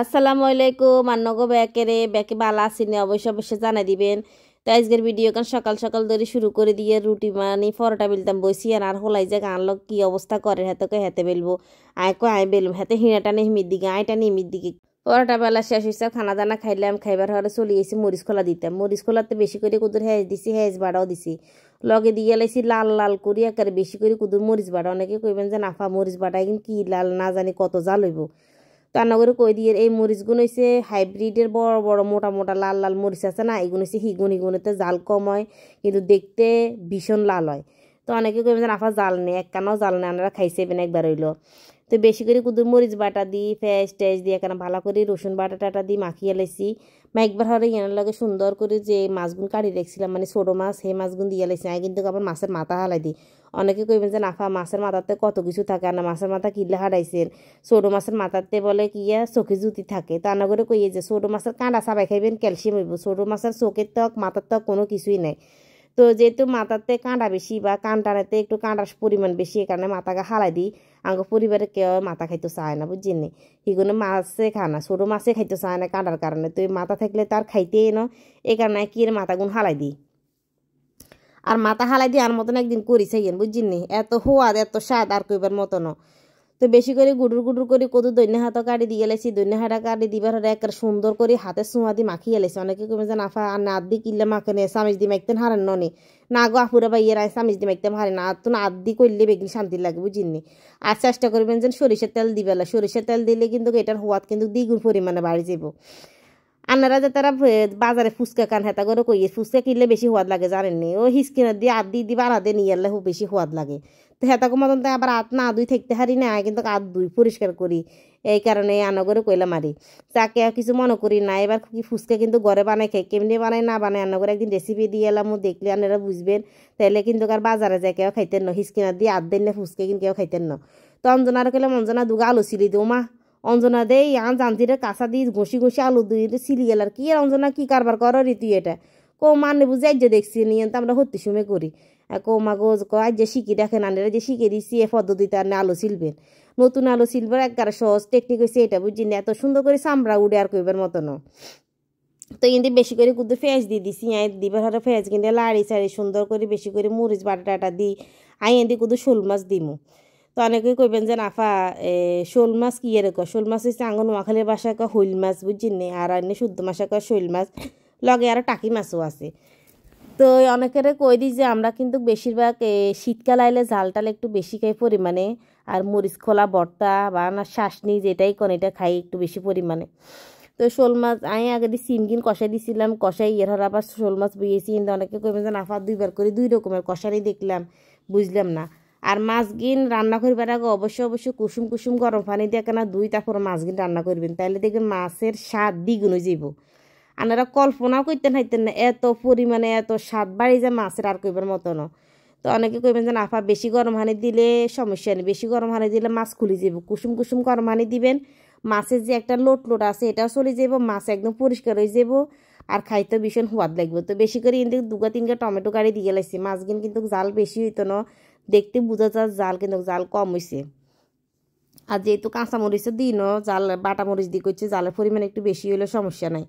আসসালামু আলাইকুম আন্নগো ব্যাকে বালা আসিনি অবশ্যই জানাই দিবেন। তো আজকের ভিডিও কান সকাল সকাল ধরে শুরু করে দিয়ে রুটি মানে পরোটা বেলতাম বসি আর হলাই যে গান লোক কি অবস্থা করে হেতকে হেতে বেলবো আয় বেলুম হেতে হিঁড়াটা নেই হিমির দিকে আয়টা নেই হিমির দিকে পরোটা বেলা শেষ হয়েছে খানা দানা খাইলাম খাইবার হরে চলে গেছি মরিচ খোলা দিতাম মরিচ খোলাতে বেশি করে কুদুর হেজ দিছি হেজ বাড়াও দিছি লগে দিয়ে লাইছি লাল লাল করি একেবারে বেশি করে কুদুর মরিচ বাড়া অনেকে কইবেন যে নাফা মরিচ বাড়াই কিন্তু কি লাল না জানি কত জাল হইব। রান্না করে কই দিয়ে এই মরিচগুলো হচ্ছে হাইব্রিডের বড় বড় মোটা মোটা লাল লাল মরিচ আছে না, এগুলো হচ্ছে হিগুনিতে জাল কম হয় কিন্তু দেখতে ভীষণ লাল হয়। তো অনেকে কইবেন যে আফা জাল নেই, এক কানাও জাল নেই, আপনারা খাইছেবেন একবার হইলো। তো বেশি করে কুদুর মরিচ বাটা দিই ফেস টেস দিয়ে এখানে ভালো করে রসুন বাটা টাটা দিই মাখিয়ে লাইছি। একবার হরে এনার লাগে সুন্দর করে যে মাছগুলো কাটি রেখেছিলাম মানে ছোটো মাছ সেই মাছগুলো দিয়ে লাইছি। আমি কিন্তু আবার মাছের মাথা হালাই দিই। অনেকে কইবেন যে নাফা মাছের মাথাতে কত কিছু থাকে আর না মাছের মাথা কিনলে হারাইছেন, ছোটো মাছের মাথাতে বলে কিয়া চোখে জুতি থাকে। তা না করে কইয়ে যে ছোটো মাছের কাঁটা চাবাই খাইবেন ক্যালসিয়াম হইব, ছোটো মাছের চোখের ত্বক মাথার ত্বক কোনো কিছুই নাই। তো যেহেতু মাথাতে কাঁটা বেশি বা কান টানাতে একটু কাঁটার পরিমাণ বেশি এই কারণে মাথাকে হালাই দিই। আঙ্গ পরিবারে কেউ মাথা খাইতে চায় না বুঝছেন নি, এগুলো মাছে খায় না, ছোটো মাছে খাইতে চায় না কাঁটার কারণে। তো এই মাথা থাকলে তার খাইতেই না, এই কারণে কি এর মাথাগুন হালাই দিই। আর মাথা হালাই দিয়ে আর মতন একদিন করি চাইয়েন বুঝছেন নি, এত হোয়াদ এত স্বাদ আর কইবার মতন। তো বেশি করে গুডুর করে কদু দৈন্য হাতও কাটি দিয়ে গেলেছি, দৈন্য হাটা কাটি দিবার হলে একের সুন্দর করে হাতে চুঁয়া দিয়ে মাখিয়ে গেলেছি। অনেকে কমে যে নাফা আর না আদি কিনলে মাখে নে চামিচ দিয়ে মাখতেন হারেন ননি না গো আপুরা বা ইয়ের চামিচ দিয়ে মাখতাম হারে না, আর তো না আদি করলে বেগলি শান্তি লাগে বুঝিনি। আর চেষ্টা করবেন যেন সরিষার তেল দিবেলা, সরিষার তেল দিলে কিন্তু এটার হোয়াদ কিন্তু দ্বিগুণ পরিমাণে বাড়ি যাব। আনারা যে তারা বাজারে ফুচকা কান হেতা করে কইয়ে ফুচকা কিনলে বেশি সোয়াদ লাগে জানেননি, ও হিসকিনা দিয়ে আদি দিবা আদে নিয়ে এলে খুব বেশি সোয়াদ লাগে। তো হেতাকে মতন তো আবার আত না দুই থাকতে হারি না, কিন্তু আত দুই পরিষ্কার করি এই কারণে আনা করে কইলাম মারি তাকে কিছু মনে করি না। এবার কি ফুচকা কিন্তু ঘরে বানাই খাই, কেমনি বানাই না বানাই আনা করে একদিন রেসিপি দিয়ে এলাম, দেখলে আনারা বুঝবেন। তাইলে কিন্তু আর বাজারে যায় কেউ খাইতেন না, হিসকিনা দিয়ে আত দেন না ফুচকা কিন্তু কেউ খাইতেন না। তো অঞ্জনার কইলাম অঞ্জনা দুগা আলু সিলি দিও মা, অঞ্জনা দে আন জানজিরে কাঁচা দিয়ে ঘষি আলু দিয়ে সিলি গেলার কি আর অঞ্জনা কি কারবার করো রে তুই এটা কো মানে বুঝে আজ দেখছি নিয়ে তো আমরা হত্যি সময় করি কো মা গো আজ যে শিখি দেখেন আনেরা যে শিখে দিচ্ছি এ পদ্ধতিতে আর আলু সিলবেন, নতুন আলু সিলবার একবার সহজ টেকনিক হয়েছে এটা বুঝছি না, এত সুন্দর করে চামড়া উড়ে আর কইবার মতন। তো কিন্তু বেশি করে কুদু ফেঁস দিয়ে দিছি দিবার হরে ফেঁস কিন্তু লাড়ি চাড়ি সুন্দর করে বেশি করে মরিচ বাটা দিই এদি কুদু শোল মাছ দিমু। তো অনেকেই কইবেন যে নাফা শোল মাছ কি এরকম, শোল মাছ হচ্ছে আঙ্গ নোয়াখালীর বাসায় কা হইল মাছ বুঝছেন নি, আর এনে শুদ্ধ মাসে কা শৈল মাছ লগে আর টাকি মাছও আছে। তো অনেকের কই দিই যে আমরা কিন্তু বেশিরভাগ শীতকাল আইলে ঝাল টাল একটু বেশি খাই পরিমাণে, আর মরিচ খোলা ভর্তা বা না শাসনি যেটাই কোন এটা খাই একটু বেশি পরিমাণে। তো শোল মাছ আমি আগে দিয়ে সিমগিন কষাই দিছিলাম, কষাই এর হর আবার শোল মাছ বইয়েছি, কিন্তু অনেকে কইবেন যে নাফা দুইবার করে দুই রকমের কষারি দেখলাম বুঝলাম না। আর মাছগিন রান্না করবার আগে অবশ্যই কুসুম গরম পানি দিয়ে কেনা দুই তারপর মাছগিন রান্না করবেন, তাইলে দেখবেন মাছের স্বাদ দ্বিগুণ হয়ে যাব। আপনারা কল্পনাও করতেন হাইতেন না এত পরিমাণে এত স্বাদ বাড়ি যায় মাছের আর কইবার মতন। তো অনেকে কইবেন যে নাফা বেশি গরম পানি দিলে সমস্যা নেই, বেশি গরম পানি দিলে মাছ খুলে যাব, কুসুম গরম পানি দিবেন, মাছের যে একটা লোট আছে এটাও চলে যাব, মাছ একদম পরিষ্কার হয়ে যাব আর খাইতে ভীষণ সোয়াদ লাগবে। তো বেশি করে কিন্তু দুগা তিনগা টমেটো গাড়ি দিয়ে লাইছি, মাছগিন কিন্তু জাল বেশি হইতো না, দেখতে বোঝা যায় জাল কিন্তু জাল কম হয়েছে। আর যেহেতু কাঁচামরিচের দিন জাল বাটা মরিচ দিয়ে করছে জালের পরিমাণ একটু বেশি হলে সমস্যা নাই।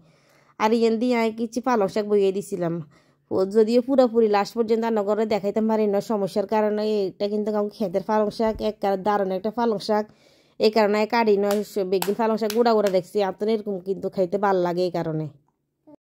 আর ইয়ান দিয়ে আমি কিছু পালং শাক বইয়ে দিছিলাম, যদিও পুরোপুরি লাস্ট পর্যন্ত রান্না করে দেখাইতে পারি না সমস্যার কারণে। এটা কিন্তু আমাকে খেতের পালং শাক এক দারুণ একটা পালং শাক, এই কারণে কাটি নয় বেগিন পালং শাক গুঁড়া দেখছি আপনার এরকম কিন্তু খাইতে ভালো লাগে এই কারণে।